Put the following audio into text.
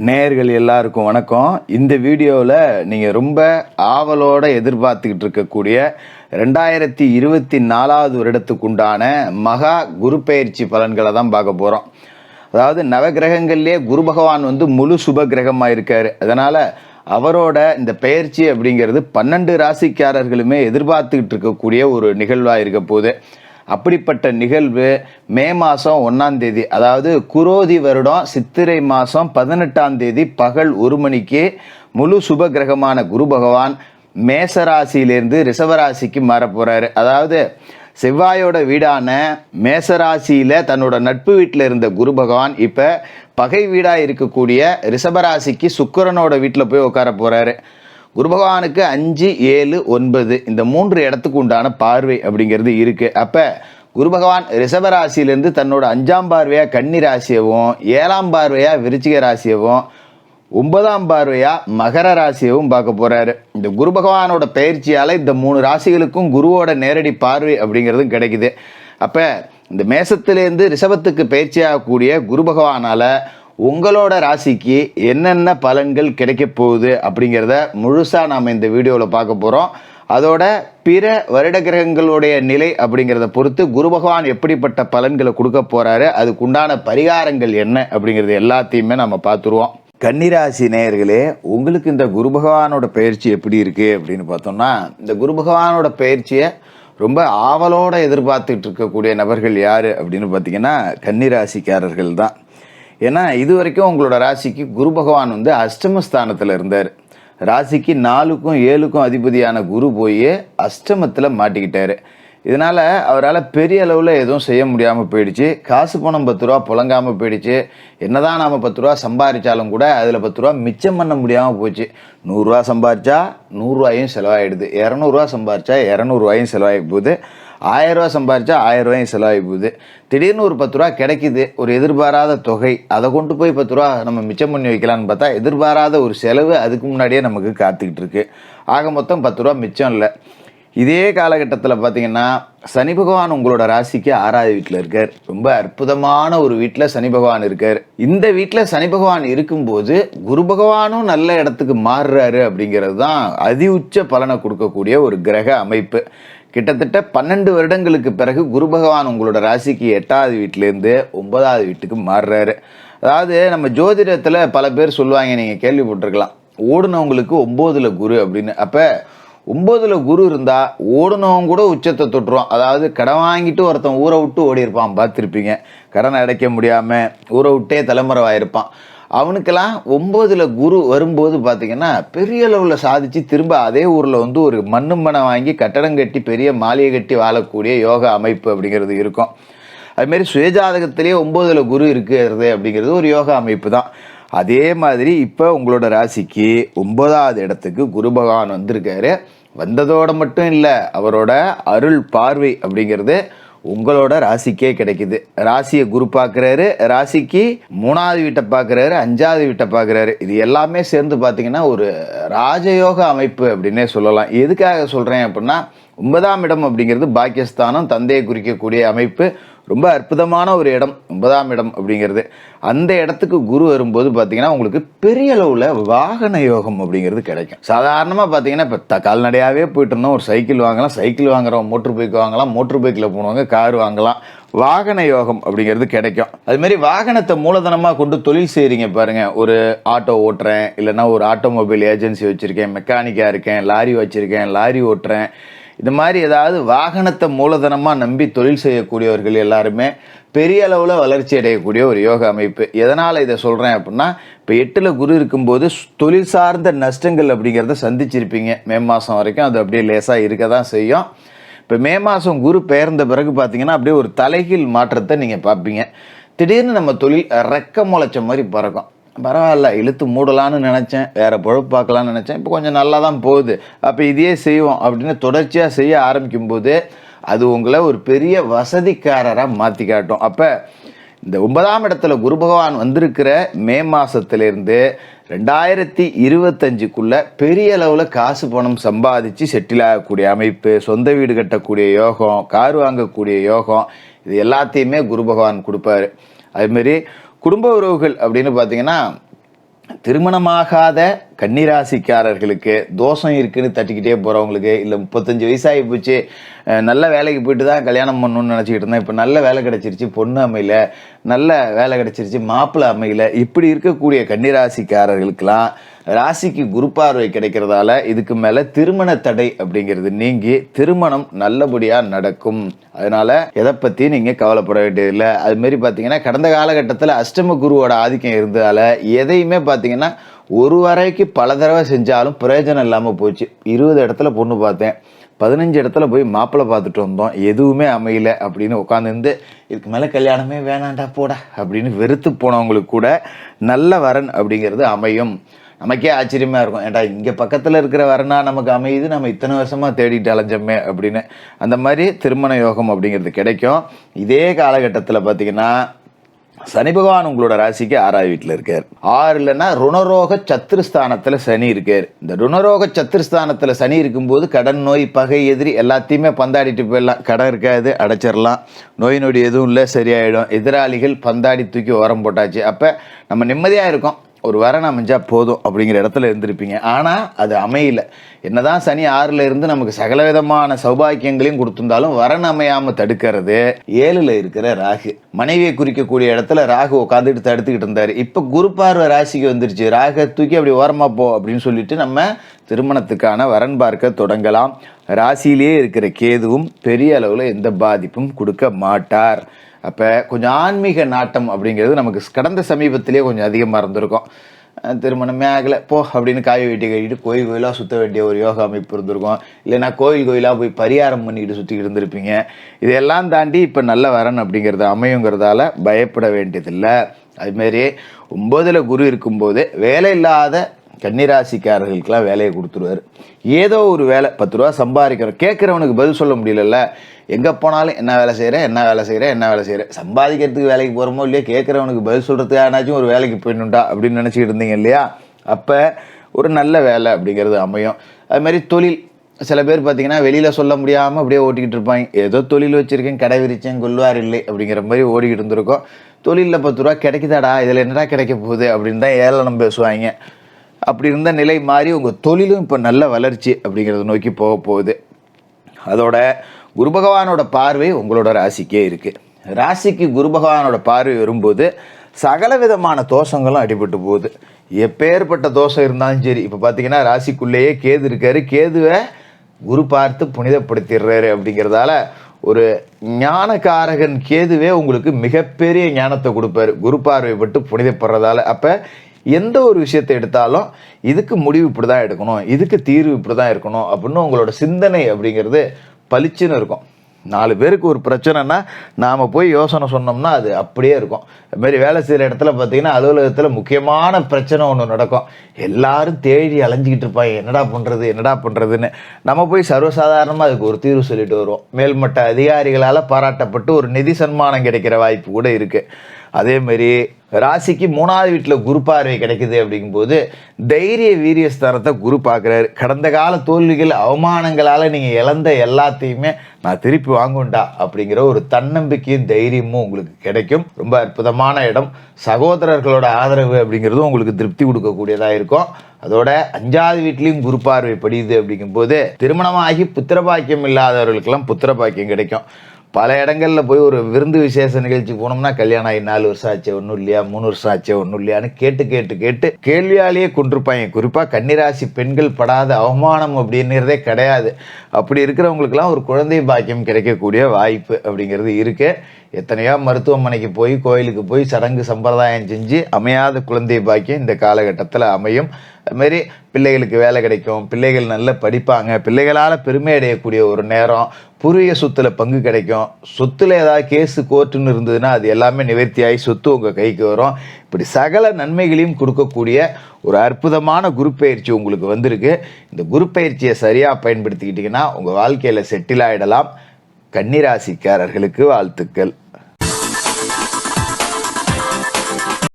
நேயர்கள் எல்லாருக்கும் வணக்கம். இந்த வீடியோவில் நீங்கள் ரொம்ப ஆவலோடு எதிர்பார்த்துக்கிட்டு இருக்கக்கூடிய 2024 வருடத்துக்கு உண்டான மகா குரு பெயர்ச்சி பலன்களை தான் பார்க்க போகிறோம். அதாவது நவகிரகங்கள்லேயே குரு பகவான் முழு சுப கிரகமாக இருக்கார். அதனால் அவரோட இந்த பெயர்ச்சி அப்படிங்கிறது 12 ராசிக்காரர்களுமே எதிர்பார்த்துக்கிட்டு இருக்கக்கூடிய ஒரு நிகழ்வாக இருக்க போகுது. அப்படிப்பட்ட நிகழ்வு மே மாதம் 1ஆம் தேதி, அதாவது குரோதி வருடம் சித்திரை மாதம் 18ஆம் தேதி பகல் 1 மணிக்கு முழு சுப கிரகமான குரு பகவான் மேசராசியிலேருந்து ரிஷபராசிக்கு மாற போகிறாரு. அதாவது செவ்வாயோட வீடான மேசராசியில் தன்னோட நட்பு வீட்டில் இருந்த குரு பகவான் இப்போ பகை வீடாக இருக்கக்கூடிய ரிஷபராசிக்கு சுக்கிரனோட வீட்டில் போய் உட்கார போகிறாரு. குரு பகவானுக்கு 5, 7, 9 இந்த 3 இடத்துக்கு உண்டான பார்வை அப்படிங்கிறது இருக்குது. அப்போ குரு பகவான் ரிஷபராசியிலேருந்து தன்னோட 5ஆம் பார்வையாக கன்னி ராசியவும், 7ஆம் பார்வையாக விருச்சிக ராசியவும், 9ஆம் பார்வையாக மகர ராசியவும் பார்க்க போகிறாரு. இந்த குரு பகவானோட பயிற்சியால் இந்த 3 ராசிகளுக்கும் குருவோட நேரடி பார்வை அப்படிங்கிறதும் கிடைக்குது. அப்போ இந்த மேசத்திலேருந்து ரிஷபத்துக்கு பயிற்சியாகக்கூடிய குரு பகவானால் உங்களோட ராசிக்கு என்னென்ன பலன்கள் கிடைக்க போகுது அப்படிங்கிறத முழுசாக நாம் இந்த வீடியோவில் பார்க்க போகிறோம். அதோட பிற வருட கிரகங்களுடைய நிலை அப்படிங்கிறத பொறுத்து குரு பகவான் எப்படிப்பட்ட பலன்களை கொடுக்க போகிறாரு, அதுக்குண்டான பரிகாரங்கள் என்ன அப்படிங்கிறது எல்லாத்தையுமே நம்ம பார்த்துருவோம். கன்னிராசி நேயர்களே, உங்களுக்கு இந்த குரு பகவானோட பயிற்சி எப்படி இருக்குது அப்படின்னு பார்த்தோம்னா, இந்த குரு பகவானோட பயிற்சியை ரொம்ப ஆவலோடு எதிர்பார்த்துட்டு இருக்கக்கூடிய நபர்கள் யார் அப்படின்னு பார்த்தீங்கன்னா கன்னிராசிக்காரர்கள் தான். ஏன்னா இது வரைக்கும் உங்களோட ராசிக்கு குரு பகவான் அஷ்டமஸ்தானத்தில் இருந்தார். ராசிக்கு 4க்கும் 7க்கும் அதிபதியான குரு போய் அஷ்டமத்தில் மாட்டிக்கிட்டார். இதனால் அவரால் பெரிய அளவில் எதுவும் செய்ய முடியாமல் போயிடுச்சு. காசு பணம் 10 ரூபா புழங்காமல் போயிடுச்சு. என்னதான் நாம் 10 ரூபா சம்பாதிச்சாலும் கூட அதில் 10 ரூபா மிச்சம் பண்ண முடியாமல் போச்சு. 100 ரூபா சம்பாதிச்சா 100 ரூபாயும் செலவாயிடுது, 200 ரூபா சம்பாதிச்சா 200 ரூபாயும் செலவாகி போகுது, 1000 ரூபா சம்பாதிச்சா 1000 ரூபாயும் செலவாகி போகுது. திடீர்னு ஒரு 10 ரூபா கிடைக்குது, ஒரு எதிர்பாராத தொகை, அதை கொண்டு போய் 10 ரூபா நம்ம மிச்சம் பண்ணி வைக்கலான்னு பார்த்தா எதிர்பாராத ஒரு செலவு அதுக்கு முன்னாடியே நமக்கு காத்துக்கிட்டு இருக்கு. ஆக மொத்தம் 10 ரூபா மிச்சம் இல்லை. இதே காலகட்டத்தில் பார்த்தீங்கன்னா சனி பகவான் உங்களோட ராசிக்கு 6ஆவது வீட்டில் இருக்கார். ரொம்ப அற்புதமான ஒரு வீட்டில் சனி பகவான் இருக்கார். இந்த வீட்டில் சனி பகவான் இருக்கும்போது குரு பகவானும் நல்ல இடத்துக்கு மாறுறாரு அப்படிங்கிறது தான் அதி உச்ச பலனை கொடுக்கக்கூடிய ஒரு கிரக அமைப்பு. கிட்டத்தட்ட 12 வருடங்களுக்கு பிறகு குரு பகவான் உங்களோட ராசிக்கு 8ஆவது வீட்டிலேருந்து 9ஆவது வீட்டுக்கு மாறுறாரு. அதாவது நம்ம ஜோதிடத்தில் பல பேர் சொல்லுவாங்க, நீங்கள் கேள்விப்பட்டிருக்கலாம், ஓடுனவங்களுக்கு 9ல் குரு அப்படின்னு. அப்போ 9ல் குரு இருந்தால் ஓடுனவங்க கூட உச்சத்தை தொட்டுருவான். அதாவது கடன் வாங்கிட்டு ஒருத்தன் ஊரை விட்டு ஓடி இருப்பான், பார்த்துருப்பீங்க. கடனை அடைக்க முடியாமல் ஊரை விட்டே தலைமறைவாயிருப்பான். அவனுக்கெல்லாம் 9ல் குரு வரும்போது பார்த்திங்கன்னா பெரிய அளவில் சாதித்து திரும்ப அதே ஊரில் ஒரு மண்ணை வாங்கி கட்டடம் கட்டி பெரிய மாளிகை கட்டி வாழக்கூடிய யோகா அமைப்பு அப்படிங்கிறது இருக்கும். அதுமாரி சுயஜாதகத்திலே 9ல் குரு இருக்கிறது அப்படிங்கிறது ஒரு யோகா அமைப்பு தான். அதே மாதிரி இப்போ உங்களோட ராசிக்கு 9ஆவது இடத்துக்கு குரு பகவான் வந்திருக்காரு. வந்ததோடு மட்டும் இல்லை, அவரோட அருள் பார்வை அப்படிங்கிறது உங்களோட ராசிக்கே கிடைக்குது. ராசியை குரு பார்க்குறாரு, ராசிக்கு 3ஆவது வீட்டை பார்க்குறாரு, 5ஆவது வீட்டை பார்க்குறாரு. இது எல்லாமே சேர்ந்து பார்த்தீங்கன்னா ஒரு ராஜயோக அமைப்பு அப்படின்னே சொல்லலாம். எதுக்காக சொல்கிறேன் அப்படின்னா, 9ஆம் இடம் அப்படிங்கிறது பாக்கியஸ்தானம், தந்தையை குறிக்கக்கூடிய அமைப்பு. ரொம்ப அற்புதமான ஒரு இடம் 9ஆம் இடம் அப்படிங்கிறது. அந்த இடத்துக்கு குரு வரும்போது பார்த்தீங்கன்னா உங்களுக்கு பெரிய அளவில் வாகன யோகம் அப்படிங்கிறது கிடைக்கும். சாதாரணமாக பார்த்தீங்கன்னா இப்போ கால்நடையாகவே போயிட்டு இருந்தோம், ஒரு சைக்கிள் வாங்கலாம், சைக்கிள் வாங்குறோம், மோட்டர் பைக் வாங்கலாம், மோட்டர் பைக்கில் போனவங்க கார் வாங்கலாம். வாகன யோகம் அப்படிங்கிறது கிடைக்கும். அதுமாரி வாகனத்தை மூலதனமாக கொண்டு தொழில் செய்கிறீங்க பாருங்கள், ஒரு ஆட்டோ ஓட்டுறேன், இல்லைன்னா ஒரு ஆட்டோமொபைல் ஏஜென்சி வச்சுருக்கேன், மெக்கானிக்காக இருக்கேன், லாரி வச்சுருக்கேன், லாரி ஓட்டுறேன், இந்த மாதிரி ஏதாவது வாகனத்தை மூலதனமாக நம்பி தொழில் செய்யக்கூடியவர்கள் எல்லாருமே பெரிய அளவில் வளர்ச்சி அடையக்கூடிய ஒரு யோக அமைப்பு. எதனால் இதை சொல்கிறேன் அப்படின்னா, இப்போ 8ல் குரு இருக்கும்போது தொழில் சார்ந்த நஷ்டங்கள் அப்படிங்கிறத சந்திச்சிருப்பீங்க. மே மாதம் வரைக்கும் அது அப்படியே லேசாக இருக்க தான் செய்யும். இப்போ மே மாதம் குரு பெயர்ந்த பிறகு பார்த்தீங்கன்னா அப்படியே ஒரு தலைகீழ் மாற்றத்தை நீங்கள் பார்ப்பீங்க. திடீர்னு நம்ம தொழில் ரெக்க முளைச்ச மாதிரி பறக்கும். பரவாயில்ல, இழுத்து மூடலான்னு நினச்சேன், வேறு பொழப்பு பார்க்கலான்னு நினச்சேன், இப்போ கொஞ்சம் நல்லா தான் போகுது, அப்போ இதையே செய்வோம் அப்படின்னு தொடர்ச்சியாக செய்ய ஆரம்பிக்கும்போது அது உங்களை ஒரு பெரிய வசதிக்காரராக மாற்றி காட்டும். அப்போ இந்த 9ஆம் இடத்துல குரு பகவான் வந்திருக்கிற மே மாதத்துலேருந்து 2025க்குள்ளே பெரிய அளவில் காசு பணம் சம்பாதிச்சு செட்டில் ஆகக்கூடிய அமைப்பு, சொந்த வீடு கட்டக்கூடிய யோகம், கார் வாங்கக்கூடிய யோகம், இது எல்லாத்தையுமே குரு பகவான் கொடுப்பாரு. அதுமாரி குடும்ப உறவுகள் அப்படின்னு பார்த்தீங்கன்னா, திருமணமாகாத கன்னிராசிக்காரர்களுக்கு தோஷம் இருக்குன்னு தட்டிக்கிட்டே போகிறவங்களுக்கு, இல்லை 35 வயசாகி போச்சு, நல்ல வேலைக்கு போயிட்டு தான் கல்யாணம் பண்ணணும்னு நினச்சிக்கிட்டு இருந்தேன், இப்போ நல்ல வேலை கிடச்சிருச்சு, பொண்ணு அமையல, நல்ல வேலை கிடச்சிருச்சு, மாப்பிள்ளை அமையல, இப்படி இருக்கக்கூடிய கன்னிராசிக்காரர்களுக்கெல்லாம் ராசிக்கு குரு பார்வை கிடைக்கிறதால இதுக்கு மேலே திருமண தடை அப்படிங்கிறது நீங்கி திருமணம் நல்லபடியாக நடக்கும். அதனால எதை பற்றி நீங்கள் கவலைப்பட வேண்டியதில்லை. அதுமாரி பார்த்தீங்கன்னா, கடந்த காலகட்டத்தில் அஷ்டம குருவோட ஆதிக்கம் இருந்ததால் எதையுமே பார்த்தீங்கன்னா ஒரு வரைக்கு பல தடவை செஞ்சாலும் பிரயோஜனம் இல்லாமல் போச்சு. 20 இடத்துல பொண்ணு பார்த்தேன், 15 இடத்துல போய் மாப்பிள்ளை பார்த்துட்டு வந்தோம், எதுவுமே அமையல அப்படின்னு உட்காந்துருந்து இதுக்கு மேலே கல்யாணமே வேணாண்டா போடா அப்படின்னு வெறுத்து போனவங்களுக்கு கூட நல்ல வரன் அப்படிங்கிறது அமையும். நமக்கே ஆச்சரியமாக இருக்கும், ஏன்டா இங்கே பக்கத்தில் இருக்கிற வரனா நமக்கு அமையுது, நம்ம இத்தனை வருஷமாக தேடிட்டு அலைஞ்சோமே அப்படின்னு. அந்த மாதிரி திருமண யோகம் அப்படிங்கிறது கிடைக்கும். இதே காலகட்டத்தில் பார்த்தீங்கன்னா சனி பகவான் உங்களோட ராசிக்கு 6வது வீட்டில் இருக்கார். 6 இல்லைன்னா ருணரோக சத்துருஸ்தானத்தில் சனி இருக்கார். இந்த ருணரோக சத்துருஸ்தானத்தில் சனி இருக்கும்போது கடன், நோய், பகை, எதிரி எல்லாத்தையுமே பந்தாடிட்டு போயிடலாம். கடன் இருக்காது, அடைச்சிடலாம். நோய் நொடி எதுவும் இல்லை, சரியாயிடும். எதிராளிகள் பந்தாடி தூக்கி ஓரம் போட்டாச்சு. அப்போ நம்ம நிம்மதியாக இருக்கோம், ஒரு வரன் அமைஞ்சா போதும் அப்படிங்கிற இடத்துல இருந்திருப்பீங்க. ஆனால் அது அமையல. என்னதான் சனி 6ல் இருந்து நமக்கு சகல விதமான சௌபாக்கியங்களையும் கொடுத்திருந்தாலும் வரன் அமையாமல் தடுக்கிறது 7ல் இருக்கிற ராகு. மனைவியை குறிக்கக்கூடிய இடத்துல ராகு உட்காந்துட்டு தடுத்துக்கிட்டு இருந்தார். இப்போ குரு பார்வை ராசிக்கு வந்துருச்சு, ராகை தூக்கி அப்படி ஓரமாக போ அப்படின்னு சொல்லிட்டு நம்ம திருமணத்துக்கான வரன் பார்க்க தொடங்கலாம். ராசியிலேயே இருக்கிற கேதுவும் பெரிய அளவில் எந்த பாதிப்பும் கொடுக்க மாட்டார். அப்போ கொஞ்சம் ஆன்மீக நாட்டம் அப்படிங்கிறது நமக்கு கடந்த சமீபத்திலே கொஞ்சம் அதிகமாக இருந்திருக்கும். திருமணமே ஆகலை போ அப்படின்னு காய் வெட்டி கட்டிட்டு கோயில் கோயிலாக சுற்ற வேண்டிய ஒரு யோகா அமைப்பு இருந்திருக்கும். இல்லைன்னா கோயில் கோயிலாக போய் பரிகாரம் பண்ணிக்கிட்டு சுற்றிக்கிட்டு இருந்திருப்பீங்க. இதெல்லாம் தாண்டி இப்போ நல்ல வரன் அப்படிங்கிறது அமையுங்கிறதால பயப்பட வேண்டியதில்லை. அதுமாரி 9ல் குரு இருக்கும்போது வேலை இல்லாத கன்னிராசிக்காரர்களுக்கெல்லாம் வேலையை கொடுத்துருவார். ஏதோ ஒரு வேலை, 10 ரூபா சம்பாதிக்கிறோம், கேட்குறவனுக்கு பதில் சொல்ல முடியலல்ல. எங்கே போனாலும் என்ன வேலை செய்கிறேன், என்ன வேலை செய்கிறேன், என்ன வேலை செய்கிறேன், சம்பாதிக்கிறதுக்கு வேலைக்கு போகிறோமோ இல்லையா, கேட்குறவனுக்கு பதில் சொல்கிறதுக்கு யாராச்சும் ஒரு வேலைக்கு போயிடணுண்டா அப்படின்னு நினச்சிக்கிட்டு இருந்தீங்க இல்லையா. அப்போ ஒரு நல்ல வேலை அப்படிங்கிறது அமையும். அதுமாதிரி தொழில், சில பேர் பார்த்தீங்கன்னா வெளியில் சொல்ல முடியாமல் அப்படியே ஓட்டிக்கிட்டு இருப்பாங்க. ஏதோ தொழில் வச்சுருக்கேன், கடை விரிச்சேன், கொல்வார் இல்லை அப்படிங்கிற மாதிரி ஓடிக்கிட்டு இருந்திருக்கோம். தொழிலில் 10 ரூபா கிடைக்குதாடா, இதில் என்னடா கிடைக்க போகுது அப்படின்னு தான் ஏளனம் பேசுவாங்க. அப்படி இருந்த நிலை மாறி உங்கள் தொழிலும் இப்போ நல்ல வளர்ச்சி அப்படிங்கிறத நோக்கி போக போகுது. அதோட குரு பகவானோட பார்வை உங்களோட ராசிக்கே இருக்குது. ராசிக்கு குரு பகவானோட பார்வை வரும்போது சகல விதமான தோஷங்களும் அடிபட்டு போகுது. எப்பேற்பட்ட தோஷம் இருந்தாலும் சரி, இப்போ பார்த்தீங்கன்னா ராசிக்குள்ளேயே கேது இருக்காரு, கேதுவை குரு பார்த்து புனிதப்படுத்திடுறாரு. அப்படிங்கிறதால ஒரு ஞானக்காரகன் கேதுவே உங்களுக்கு மிகப்பெரிய ஞானத்தை கொடுப்பாரு குரு பார்வை பட்டு புனிதப்படுறதால. அப்போ எந்த ஒரு விஷயத்தை எடுத்தாலும் இதுக்கு முடிவு இப்படி தான் எடுக்கணும், இதுக்கு தீர்வு இப்படி தான் இருக்கணும் அப்படின்னு உங்களோட சிந்தனை அப்படிங்கிறது பளிச்சுன்னு இருக்கும். 4 பேருக்கு ஒரு பிரச்சனைனா நாம் போய் யோசனை சொன்னோம்னா அது அப்படியே இருக்கும். அதுமாரி வேலை செய்கிற இடத்துல பார்த்தீங்கன்னா அலுவலகத்தில் முக்கியமான பிரச்சனை ஒன்று நடக்கும். எல்லாரும் தேடி அலைஞ்சிக்கிட்டு இருப்பாங்க, என்னடா பண்ணுறதுன்னு. நம்ம போய் சர்வசாதாரணமாக அதுக்கு ஒரு தீர்வு சொல்லிட்டு வருவோம். மேல்மட்ட அதிகாரிகளால் பாராட்டப்பட்டு ஒரு நிதி சன்மானம் கிடைக்கிற வாய்ப்பு கூட இருக்குது. அதேமாரி ராசிக்கு 3வது வீட்டில் குரு பார்வை கிடைக்குது. அப்படிங்கும்போது தைரிய வீரியஸ்தானத்தை குரு பார்க்குறாரு. கடந்த கால தோல்விகள், அவமானங்களால் நீங்கள் இழந்த எல்லாத்தையுமே நான் திருப்பி வாங்குண்டா அப்படிங்கிற ஒரு தன்னம்பிக்கையும் தைரியமும் உங்களுக்கு கிடைக்கும். ரொம்ப அற்புதமான இடம். சகோதரர்களோட ஆதரவு அப்படிங்கிறதும் உங்களுக்கு திருப்தி கொடுக்கக்கூடியதாக இருக்கும். அதோட 5வது வீட்லேயும் குரு பார்வை படியுது. அப்படிங்கும்போது திருமணமாகி புத்திரபாக்கியம் இல்லாதவர்களுக்கெல்லாம் புத்திரபாக்கியம் கிடைக்கும். பல இடங்களில் போய் ஒரு விருந்து விசேஷ நிகழ்ச்சி போனோம்னா கல்யாணம் ஆகி 4 வருஷம் ஆச்சு ஒன்றும் இல்லையா, 3 வருஷம் ஆச்சு ஒன்றும் இல்லையான்னு கேட்டு கேள்வியாலேயே கொண்டிருப்பாங்க. குறிப்பாக கன்னிராசி பெண்கள் படாத அவமானம் அப்படிங்கிறதே கிடையாது. அப்படி இருக்கிறவங்களுக்கெல்லாம் ஒரு குழந்தை பாக்கியம் கிடைக்கக்கூடிய வாய்ப்பு அப்படிங்கிறது இருக்குது. எத்தனையோ மருத்துவமனைக்கு போய், கோயிலுக்கு போய் சடங்கு சம்பிரதாயம் செஞ்சு அமையாத குழந்தை பாக்கியம் இந்த காலகட்டத்தில் அமையும். அதுமாரி பிள்ளைகளுக்கு வேலை கிடைக்கும், பிள்ளைகள் நல்லா படிப்பாங்க, பிள்ளைகளால் பெருமை அடையக்கூடிய ஒரு நேரம். பூர்வீக சொத்துல பங்கு கிடைக்கும். சொத்துல ஏதாவது கேஸு கோர்ட்டுன்னு இருந்ததுன்னா அது எல்லாமே நிவர்த்தியாகி சொத்து உங்கள் கைக்கு வரும். இப்படி சகல நன்மைகளையும் கொடுக்கக்கூடிய ஒரு அற்புதமான குரு பயிற்சி உங்களுக்கு வந்திருக்கு. இந்த குரு பயிற்சியை சரியாக பயன்படுத்திக்கிட்டிங்கன்னா உங்கள் வாழ்க்கையில் செட்டில் ஆகிடலாம். கன்னிராசிக்காரர்களுக்கு வாழ்த்துக்கள்.